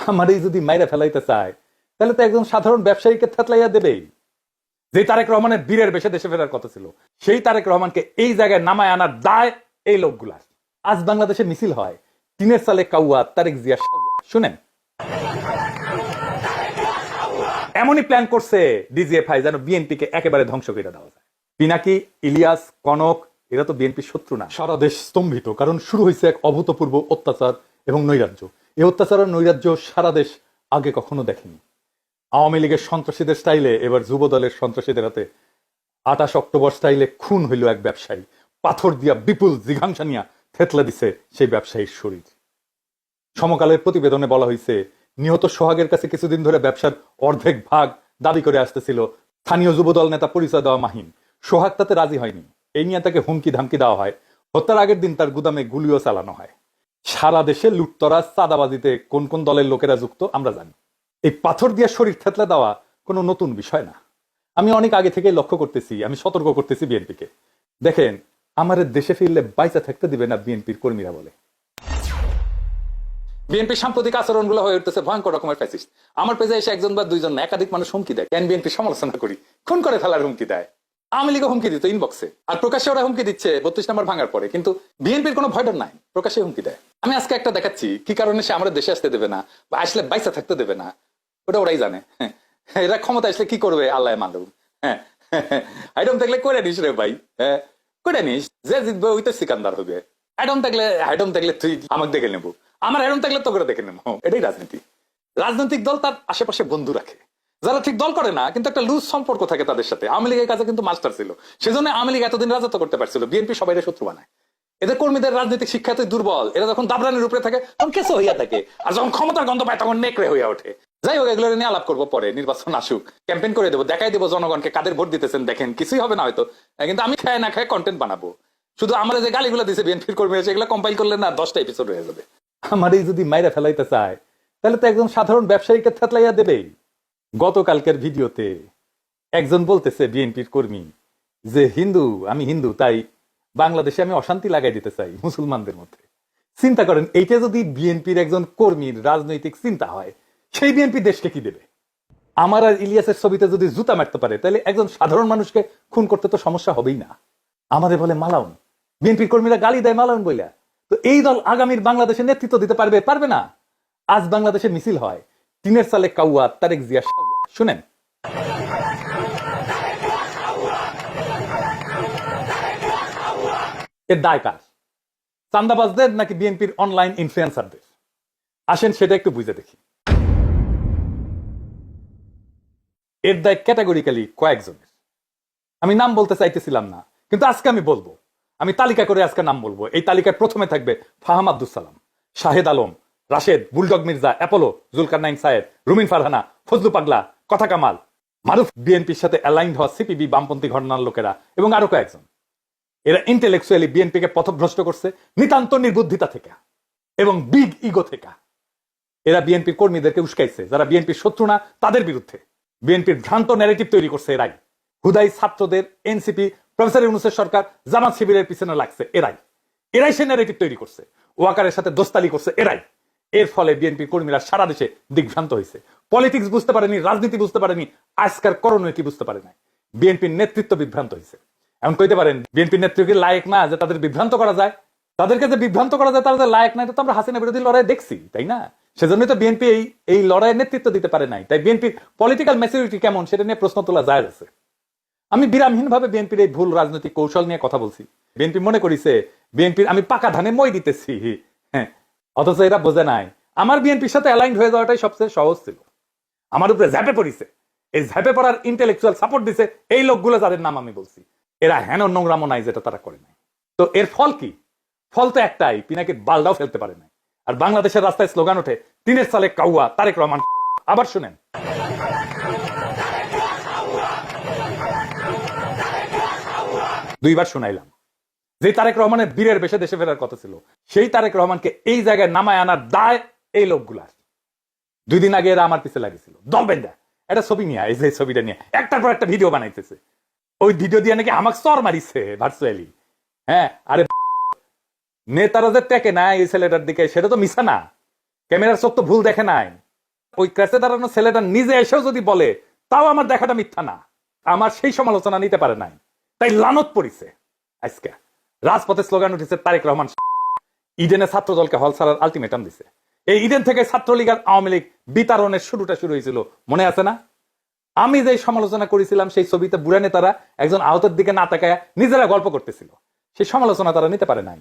আমারই যদি মাইরা ফেলাইতে চায় তাহলে তো একজন সাধারণ ব্যবসায়ীকে থেতলাইয়া দেবেই। যে তারেক রহমানের বীরের বেশে দেশে ফেরার কথা ছিল, সেই তারেক রহমানকে এই জায়গায় নামায় আনার দায় এই লোকগুলার। আজ বাংলাদেশে মিছিল হয় টিনের সালে কাউয়া, তারেক জিয়া শুনেন। এমনই প্ল্যান করছে ডিজিএফআই যেন বিএনপি কে একেবারে ধ্বংস করে দেওয়া যায়। পিনাকি, ইলিয়াস, কনক এরা তো বিএনপির শত্রু না। সারা দেশ স্তম্ভিত, কারণ শুরু হয়েছে এক অভূতপূর্ব অত্যাচার এবং নৈরাজ্য। এই অত্যাচার আর নৈরাজ্য সারা দেশ আগে কখনো দেখেনি। আওয়ামী লীগের সন্ত্রাসীদের স্টাইলে এবার যুব দলের সন্ত্রাসীদের হাতে 28 অক্টোবর স্টাইলে খুন হইল এক ব্যবসায়ী। পাথর দিয়া বিপুল জিঘাংসা নিয়া থেতলে দিছে সেই ব্যবসায়ীর শরীর। সমকালের প্রতিবেদনে বলা হয়েছে, নিহত সোহাগের কাছে কিছুদিন ধরে ব্যবসার অর্ধেক ভাগ দাবি করে আসতেছিল স্থানীয় যুবদল নেতা পরিচয় দেওয়া মাহিন। সোহাগ তাতে রাজি হয়নি। এই নিয়ে তাকে হুমকি ধামকি দেওয়া হয়। হত্যার আগের দিন তার গুদামে গুলিও চালানো হয়। সারা দেশে লুটতরাজ, চাঁদাবাজিতে কোন কোন দলের লোকেরা যুক্ত আমরা জানি। এই পাথর দিয়ে শরীর থেতলে দেওয়া কোনো নতুন বিষয় না। আমি অনেক আগে থেকে লক্ষ্য করতেছি, আমি সতর্ক করতেছি বিএনপিকে। দেখেন, আমাদের দেশে ফিরলে বাইচা থাকতে দিবে না বিএনপির কর্মীরা বলে। বিএনপির সাম্প্রতিক আচরণগুলো হয়ে উঠতেছে ভয়ঙ্কর রকমের ফ্যাসিস্ট। আমার পেজে এসে একজন বা দুইজন না, একাধিক মানুষ হুমকি দেয়। কেন বিএনপি সমালোচনা করি? খুন করে ফেলার হুমকি দেয়। আওয়ামী লীগও হুমকি দিত ইনবক্সে, আর প্রকাশ্যে ওরা হুমকি দিচ্ছে 32 নম্বর ভাঙার পরে। কিন্তু বিএনপির কোনো ভয় ডর নাই, প্রকাশ্যে হুমকি দেয়। আমি আজকে একটা দেখাচ্ছি কি কারণে সে আমাদের দেশে আসতে দেবে না বা আসলে বাইচা থাকতে দেবে না, ওটা ওরাই জানে। এরা ক্ষমতা আসলে কি করবে আল্লাহ মালুম। আইডম থাকলে করে নিস রে ভাই, করে নিস। যে জিতবে ওই তো সিকান্দার হবে। আইডম থাকলে তুই আমাকে দেখে নেবো, আমার আইডম থাকলে তো করে দেখে নেবো। এটাই রাজনীতি। রাজনৈতিক দল তার আশেপাশে বন্ধু রাখে, যারা ঠিক দল করে না কিন্তু একটা লুজ সম্পর্ক থাকে তাদের সাথে। আওয়ামী লীগের কাছে কিন্তু মাস্টার ছিল, সেজন্য আওয়ামী লীগ এতদিন রাজত্ব করতে পারছিল। বিএনপি সবাই শত্রু বানায়। এদের কর্মীদের রাজনৈতিক শিক্ষা এতই দুর্বল, এরা যখন দাবরানের উপরে থাকে তখন কেসে হইয়া থাকে, আর যখন ক্ষমতার গন্ধ পায় তখন নেকড়ে হইয়া ওঠে। যাই হোক, এগুলো নিয়ে আলাপ করবো পরে। নির্বাচন আসুক, ক্যাম্পেইন করে দেবো, দেখাই দেবো জনগণকে কাদের ভোট দিতেছেন। দেখেন, কিছুই হবে না হয়তো, কিন্তু আমি খায় না খায় কন্টেন্ট বানাবো। শুধু আমরা যে গালিগুলো দিছে বিএনপির কর্মীরা, সেগুলো কম্পাইল করলে না 10টা এপিসোড হয়ে যাবে। আমারই যদি মাইরা ফেলাইতে চায় তাহলে তো একজন সাধারণ ব্যবসায়ীকে থেতলাইয়া দেবেই। গতকালকের ভিডিওতে একজন বলতেছে বিএনপির কর্মী যে আমি হিন্দু, তাই বাংলাদেশে আমি অশান্তি লাগাই দিতে চাই মুসলমানদের মধ্যে। চিন্তা করেন, এইটা যদি বিএনপির একজন কর্মীর রাজনৈতিক চিন্তা হয়, সেই বিএনপি দেশকে কি দেবে? আমার আর ইলিয়াসের ছবিতে যদি জুতা মারতে পারে, তাহলে একজন সাধারণ মানুষকে খুন করতে তো সমস্যা হবেই না। আমাদের বলে মালাউন, বিএনপির কর্মীরা গালি দেয় মালাউন বইলা। তো এই দল আগামীর বাংলাদেশের নেতৃত্ব দিতে পারবে না। আজ বাংলাদেশে মিছিল হয় টিনের সালে কাউয়া, তারেক জিয়া শুনেন। এর দায় কার? চান্দাবাজদের নাকি বিএনপির অনলাইন ইনফ্লুয়েন্সারদের? আসেন সেটা একটু বুঝে দেখি। এর দায় ক্যাটাগরিক্যালি কয়েকজনের। আমি নাম বলতে চাইতেছিলাম না, কিন্তু আজকে আমি বলবো। আমি তালিকা করে আজকে নাম বলবো। এই তালিকায় প্রথমে থাকবে ফাহাম আব্দুল সালাম, শাহেদ আলম, রাশেদ, বুলডগ মির্জা, অ্যাপোলো, জুলকারনাইন সায়েদ, রুমিন ফারহানা, ফজলু পাগলা, কথা কামাল, মারুফ, বিএনপির সাথে অ্যালাইন্ড হওয়া সিপিবি বামপন্থী ঘটনার লোকেরা এবং আরো কয়েকজন। এরা ইন্টেলেকচুয়ালি বিএনপিকে পথভ্রষ্ট করছে নিতান্ত নির্বুদ্ধিতা থেকে এবং বিগ ইগো থেকে। এরা বিএনপির কর্মীদেরকে উস্কাইছে, যারা বিএনপির শত্রু না তাদের বিরুদ্ধে। বিএনপির ভ্রান্ত ন্যারেটিভ তৈরি করছে এরাই। হুদাই ছাত্রদের, এনসিপি, প্রফেসর ইউনূসের সরকার, জামাত শিবিরের পিছনে লাগছে এরাই সে ন্যারেটিভ তৈরি করছে। ওয়াকারের সাথে দোস্তালি করছে এরাই। এর ফলে বিএনপির কর্মীরা সারা দেশে দিগ্ভ্রান্ত হয়েছে। পলিটিক্স বুঝতে পারেনি, রাজনীতি বুঝতে পারেনি, আজকার করণীয় কি বুঝতে পারে নাই। বিএনপির নেতৃত্ব বিভ্রান্ত হয়েছে। এমন কইতে পারেন বিএনপির নেতৃত্ব লায়ক না যে তাদের বিভ্রান্ত করা যায়? তাদেরকে যে বিভ্রান্ত করা যায় তারা লায়ক নাই, তো আমরা হাসিনা বিরোধী লড়াই দেখছি, তাই না? সেজন্যই তো বিএনপি এই লড়াইয়ের নেতৃত্ব দিতে পারে নাই। তাই বিএনপির পলিটিক্যাল ম্যাচুরিটি কেমন সেটা নিয়ে প্রশ্ন তোলা যায় আছে। আমি বিরামহীন ভাবে বিএনপির এই ভুল রাজনৈতিক কৌশল নিয়ে কথা বলছি। বিএনপি মনে করিছে বিএনপির আমি পাকা ধানে মই দিতেছি, হ্যাঁ, অথচ এরা বোঝে নাই আমার বিএনপির সাথে অ্যালাইন্ড হয়ে যাওয়াটাই সবচেয়ে সহজ ছিল। আমার উপরে ঝাঁপে পড়িছে। এই ঝাঁপে পড়ার ইন্টেলেকচুয়াল সাপোর্ট দিছে এই লোকগুলো, যাদের নাম আমি বলছি। এরা হেন নোংরামো নাই যেটা তারা করে নাই। তো এর ফল কি? ফল তো একটাই, পিনাকির বালটাও ফেলতে পারে নাই। আর বাংলাদেশের রাস্তায় স্লোগান ওঠে টিনের সালে কাউয়া, তারেক রহমান। আবার শুনেন। দুইবার শুনাইলাম। যে তারেক রহমানের বীরের বেশে দেশে ফেরার কথা ছিল, সেই তারেক রহমানকে এই জায়গায় নামায় আনার দায় এই লোকগুলার। 2 দিন আগে এরা আমার পিছে লাগিয়েছিল দলবেন্দা একটা ছবি নিয়ে, এই যে ছবিটা নিয়ে একটার পর একটা ভিডিও বানাইতেছে। ওই ভিডিও দিয়ে নাকি আমাকে চর মারিছে ভার্চুয়ালি। হ্যাঁ, আরে নেতারা যে টেকে না এই ছেলেটার দিকে, সেটা তো মিছা না। ক্যামেরার চোখ তো ভুল দেখে নাই। ওই ক্র্যাশে দাঁড়ানো ছেলেটা নিজে এসেও যদি বলে তাও আমার দেখাটা মিথ্যা না, আমার সেই সমালোচনা নিতে পারে নাই, তাই লানত পড়িছে। আজকে রাজপথে স্লোগান উঠেছে তারেক রহমান ইডেনে ছাত্র দলকে হল ছাড়ার আলটিমেটাম দিছে। এই ইডেন থেকে ছাত্রলীগ আর আওয়ামী লীগ বিতারণের শুরুটা শুরু হয়েছিল, মনে আছে না? আমি যে সমালোচনা করেছিলাম সেই ছবিতে বুড়া নেতারা একজন আহতের দিকে না তাকায় নিজেরা গল্প করতেছিল, সেই সমালোচনা তারা নিতে পারে নাই।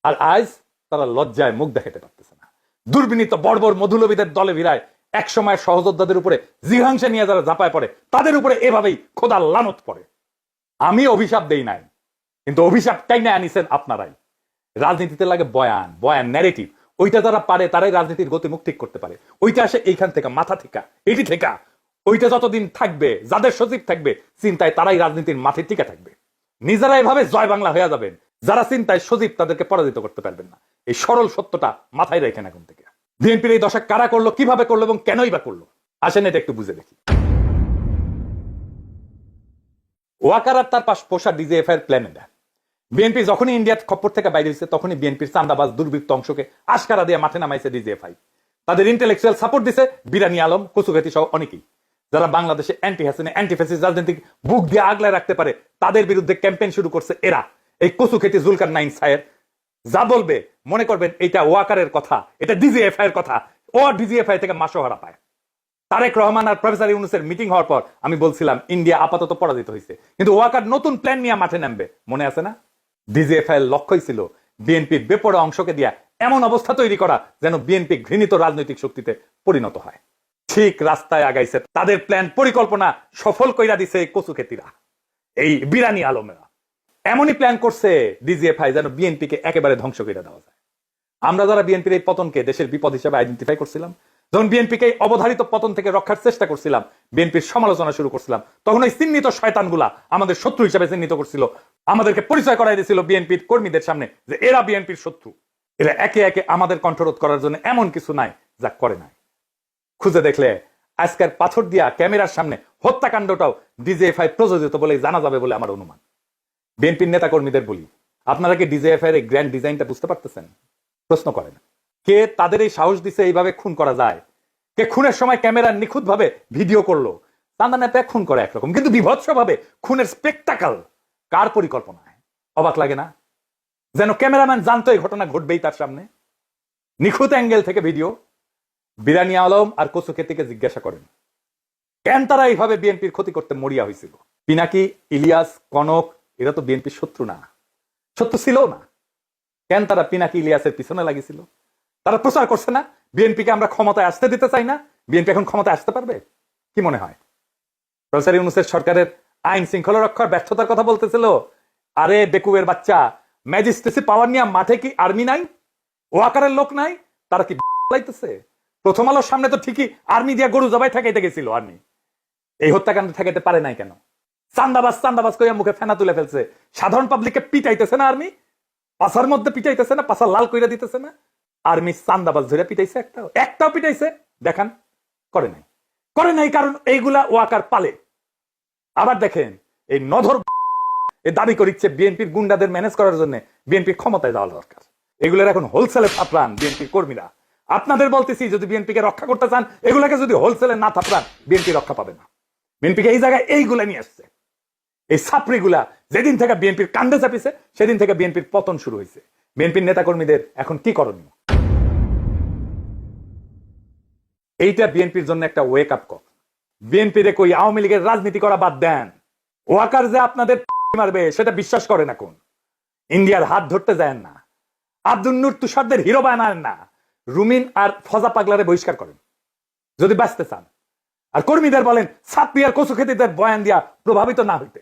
আর আজ তারা লজ্জায় মুখ দেখাতে পারতেছে না। দুর্বিনীত বর্বর মধুলবীদের দলে ভিড়ায় এক সময় সহযোদ্ধাদের উপরে জিঘাংসা নিয়ে যারা ঝাঁপায় পড়ে তাদের উপরে এভাবেই খোদা লানত পড়ে। আমি অভিশাপ দেই নাই, কিন্তু অভিশাপটাই না আনিছেন আপনারাই। রাজনীতিতে লাগে বয়ান, বয়ান ন্যারেটিভ, ওইটা যারা পারে তারাই রাজনীতির গতিমুখ ঠিক করতে পারে। ওইটা আসে এইখান থেকে, মাথা থেকে, এটি থেকে। ওইটা যতদিন থাকবে, যাদের সচিব থাকবে চিন্তায়, তারাই রাজনীতির মাঠে টিকে থাকবে। নিজেরা এভাবে জয় বাংলা হয়ে যাবেন, যারা চিন্তায় সচিব তাদেরকে পরাজিত করতে পারবেন না। এই সরল সত্যটা মাথায় রেখেন এখন থেকে। বিএনপির এই দশা কারা করলো, কিভাবে করলো এবং কেনই বা করলো, আসেন এটা একটু বুঝে দেখি। ওয়াকার আর তার পাশ পোষা ডিজিএফআই এর প্ল্যান এটা। বিএনপি যখনই ইন্ডিয়ার খপ্পর থেকে বাইরে হয়েছে তখনই বিএনপির চান্দাবাজ দুর্বৃত্ত অংশকে আশকারা দিয়ে মাঠে নামাইছে ডিজিএফআই। তাদের ইন্টেলেকচুয়াল সাপোর্ট দিছে বিরানি আলম, কচুঘাতি সহ অনেকেই, যারা বাংলাদেশে অ্যান্টি হাসিনা অ্যান্টি ফ্যাসিস্ট রাজনীতি বুক দিয়ে আগলায় রাখতে পারে। তাদের বিরুদ্ধে ক্যাম্পেইন শুরু করছে এরা। এই কচুখেতি জুলকার নাইন সাহেব যা বলবে মনে করবেন এটা ওয়াকারের কথা, এটা ডিজিএফআই এর কথা। ও ডিজিএফআই থেকে মাসোহারা পায়। তারেক রহমান আর প্রফেসর ইউনূসের মিটিং হওয়ার পর আমি বলছিলাম ইন্ডিয়া আপাতত পরাজিত হয়েছে, কিন্তু ওয়াকার নতুন প্ল্যান নিয়ে মাঠে নামবে, মনে আছে না? ডিজিএফআই এর লক্ষ্যই ছিল বিএনপির বেপরোয়া অংশকে দিয়া এমন অবস্থা তৈরি করা যেন বিএনপি ঘৃণিত রাজনৈতিক শক্তিতে পরিণত হয়। ঠিক রাস্তায় আগাইছে, তাদের প্ল্যান পরিকল্পনা সফল কইরা দিছে কচুখেতিরা, এই বিরানি আলমেরা। এমনই প্ল্যান করছে ডিজিএফআই যেন বিএনপিকে একেবারে ধ্বংস করে দেওয়া যায়। আমরা যারা বিএনপির এই পতনকে দেশের বিপদ হিসেবে আইডেন্টিফাই করছিলাম, যখন বিএনপিকে অবধারিত পতন থেকে রক্ষার চেষ্টা করছিলাম, বিএনপির সমালোচনা শুরু করছিলাম, তখন ওই চিহ্নিত শয়তানগুলা আমাদের শত্রু হিসেবে চিহ্নিত করছিল। আমাদেরকে পরিচয় করাই দিয়েছিল বিএনপির কর্মীদের সামনে যে এরা বিএনপির শত্রু। এরা একে একে আমাদের কণ্ঠরোধ করার জন্য এমন কিছু নাই যা করে নাই। খুঁজে দেখলে আজকের পাথর দিয়া ক্যামেরার সামনে হত্যাকাণ্ডটাও ডিজিএফআই প্রযোজিত বলে জানা যাবে বলে আমার অনুমান। বিএনপির নেতা কর্মীদের বলি, আপনারা কি ডিজিএফআই এর গ্র্যান্ড ডিজাইনটা বুঝতে পারতেছেন? প্রশ্ন করেন, কে তাদের এই সাহস দিছে এইভাবে খুন করা যায়? কে খুনের সময় ক্যামেরা নিখুঁত ভাবে ভিডিও করলো? চাঁদা নেপে খুন করে একরকম, কিন্তু বিভৎস ভাবে খুনের স্পেকটাকল কার পরিকল্পনায়? অবাক লাগে না? যেন ক্যামেরাম্যান জানতো এই ঘটনা ঘটবেই তার সামনে। নিখুঁত অ্যাঙ্গেল থেকে ভিডিও। বিরানি আলম আর কচুখেতিকে জিজ্ঞাসা করেন কেন তারা এইভাবে বিএনপির ক্ষতি করতে মরিয়া হয়েছিল। পিনাকি, ইলিয়াস, কনক এরা তো বিএনপির শত্রু না, শত্রু ছিল না। কেন তারা পিনাকি ইলিয়াসের পিছনে লাগিয়েছিল? তারা প্রচার করছে না বিএনপিকে আমরা ক্ষমতায় আসতে দিতে চাই না, বিএনপি এখন ক্ষমতায় আসতে পারবে? কি মনে হয়? প্রফেসর ইউনূসের সরকারের আইন শৃঙ্খলা রক্ষার ব্যর্থতার কথা বলতেছিল। আরে বেকুবের বাচ্চা, ম্যাজিস্ট্রেসি পাওয়ার নিয়ে মাঠে কি আর্মি নাই? ওয়াকারের লোক নাই? তারা কি লাইতেছে? প্রথম আলোর সামনে তো ঠিকই আর্মি দিয়া গরু জবাই ঠেকাইতে গেছিল আর্মি। এই হত্যাকাণ্ড ঠেকাইতে পারে নাই কেন? চান্দাবাজ চান্দাবাজ কইয়া মুখে ফেনা তুলে ফেলছে। সাধারণ পাবলিককে পিটাইতেছে না আর্মি? পাশার মধ্যে পিটাইতেছে না? পাশা লাল কইরা দিতেছে না? আর্মি চান্দাবাজ ধরে পিটাইছে? একটাও পিটাইছে দেখান? করে নাই। করে নাই কারণ এইগুলা ওয়াকার পালে। আবার দেখেন এই নধর দাবি করিচ্ছে বিএনপির গুন্ডাদের ম্যানেজ করার জন্য বিএনপির ক্ষমতায় যাওয়া দরকার। এগুলোর এখন হোলসেলে থাপড়ান বিএনপির কর্মীরা। আপনাদের বলতেছি যদি বিএনপিকে রক্ষা করতে চান, এগুলাকে যদি হোলসেলে না থাপড়ান বিএনপি রক্ষা পাবে না। বিএনপিকে এই জায়গায় এইগুলা নিয়ে আসছে। এই ছাপড়িগুলা যেদিন থেকে বিএনপির কান্দে চাপিছে সেদিন থেকে বিএনপির পতন শুরু হয়েছে। বিএনপির নেতা কর্মীদের এখন কি করণীয়? এইটা বিএনপির জন্য একটা ওয়েক আপ কল। বিএনপির কই আওয়ামী লীগের রাজনীতি করা বাদ দেন। ওয়াকার যে আপনাদের মারবে সেটা বিশ্বাস করেন না। কোন ইন্ডিয়ার হাত ধরতে যায় না, আব্দুল নূর তুষারদের হিরো বানান না, রুমিন আর ফজা পাগলারে বহিষ্কার করেন যদি বাঁচতে চান। আর কর্মীদের বলেন ছাত্রী আর কচুখেতিদের বয়ান দিয়া প্রভাবিত না হইতে।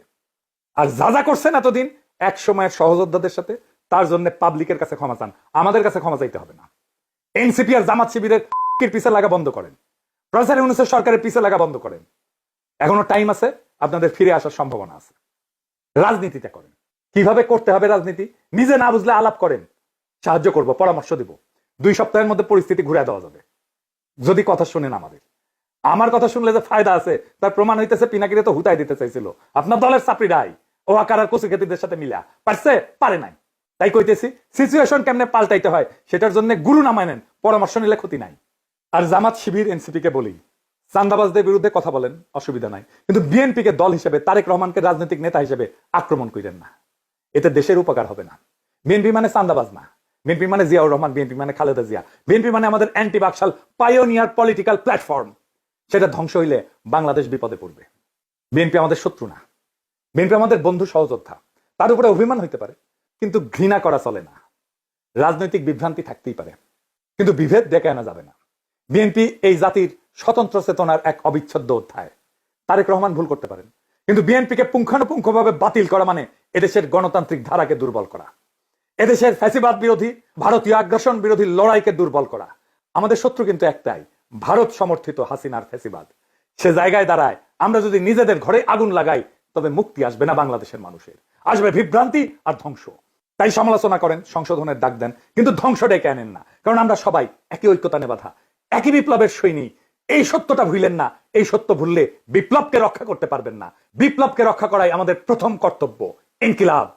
আর যা যা করছেন এতদিন এক সময়ের সহযোদ্ধাদের সাথে, তার জন্য পাবলিকের কাছে ক্ষমা চান, আমাদের কাছে ক্ষমা চাইতে হবে না। এনসিপি আর জামাত শিবিরের পিছে লাগা বন্ধ করেন, প্রফেসর ইউনূসের সরকারের পিছে লাগা বন্ধ করেন। এখনো টাইম আছে, আপনাদের ফিরে আসার সম্ভাবনা আছে। রাজনীতিটা করেন, কিভাবে করতে হবে রাজনীতি নিজে না বুঝলে আলাপ করেন, সাহায্য করব, পরামর্শ দিব। 2 সপ্তাহের মধ্যে পরিস্থিতি ঘুরে দেওয়া যাবে যদি কথা শুনেন আমাদের। আমার কথা শুনলে যে ফায়দা আছে তার প্রমাণ হইতেছে পিনাকিরে তো হুতাই দিতে চাইছিল আপনার দলের চাপড়িরাই। ও আকার আর কচুখেতিদের সাথে মিলা পারছে? পারে নাই। তাই কইতেছি সিচুয়েশন কেমনে পাল্টাইতে হয় সেটার জন্য গুরু না মানেন, পরামর্শ নিলে ক্ষতি নাই। আর জামাত শিবির এনসিপি কে বলি, চান্দাবাজদের বিরুদ্ধে কথা বলেন, অসুবিধা নাই, কিন্তু বিএনপি কে দল হিসেবে, তারেক রহমানকে রাজনৈতিক নেতা হিসেবে আক্রমণ করেন না। এতে দেশের উপকার হবে না। বিএনপি মানে চান্দাবাজ না, বিএনপি মানে জিয়াউর রহমান, বিএনপি মানে খালেদা জিয়া, বিএনপি মানে আমাদের anti Baksal pioneer political platform. সেটা ধ্বংস হইলে বাংলাদেশ বিপদে পড়বে। বিএনপি আমাদের শত্রু না, বিএনপি আমাদের বন্ধু সহযোদ্ধা। তার উপরে অভিমান হইতে পারে, কিন্তু ঘৃণা করা চলে না। রাজনৈতিক বিভ্রান্তি থাকতেই পারে, কিন্তু বিভেদ ডেকে আনা যাবে না। বিএনপি এই জাতির স্বতন্ত্র চেতনার এক অবিচ্ছেদ্য অধ্যায়। তারেক রহমান ভুল করতে পারেন, কিন্তু বিএনপিকে পুঙ্খানুপুঙ্খভাবে বাতিল করা মানে এদেশের গণতান্ত্রিক ধারাকে দুর্বল করা, এদেশের ফ্যাসিবাদ বিরোধী, ভারতীয় আগ্রাসন বিরোধী লড়াইকে দুর্বল করা। আমাদের শত্রু কিন্তু একটাই, ভারত সমর্থিত হাসিনার ফ্যাসিবাদ। সে জায়গায় দাঁড়ায় আমরা যদি নিজেদের ঘরে আগুন লাগাই, তবে মুক্তি আসবে না বাংলাদেশের মানুষের, আসবে বিভ্রান্তি আর ধ্বংস। তাই সমালোচনা করেন, সংশোধনের ডাক দেন, কিন্তু ধ্বংস ডেকে আনেন না। কারণ আমরা সবাই একই ঐক্যতানে বাঁধা, একই বিপ্লবের সৈনিক। এই সত্যটা ভুলেন না। এই সত্য ভুললে বিপ্লবকে রক্ষা করতে পারবেন না। বিপ্লবকে রক্ষা করাই আমাদের প্রথম কর্তব্য। ইনকিলাব।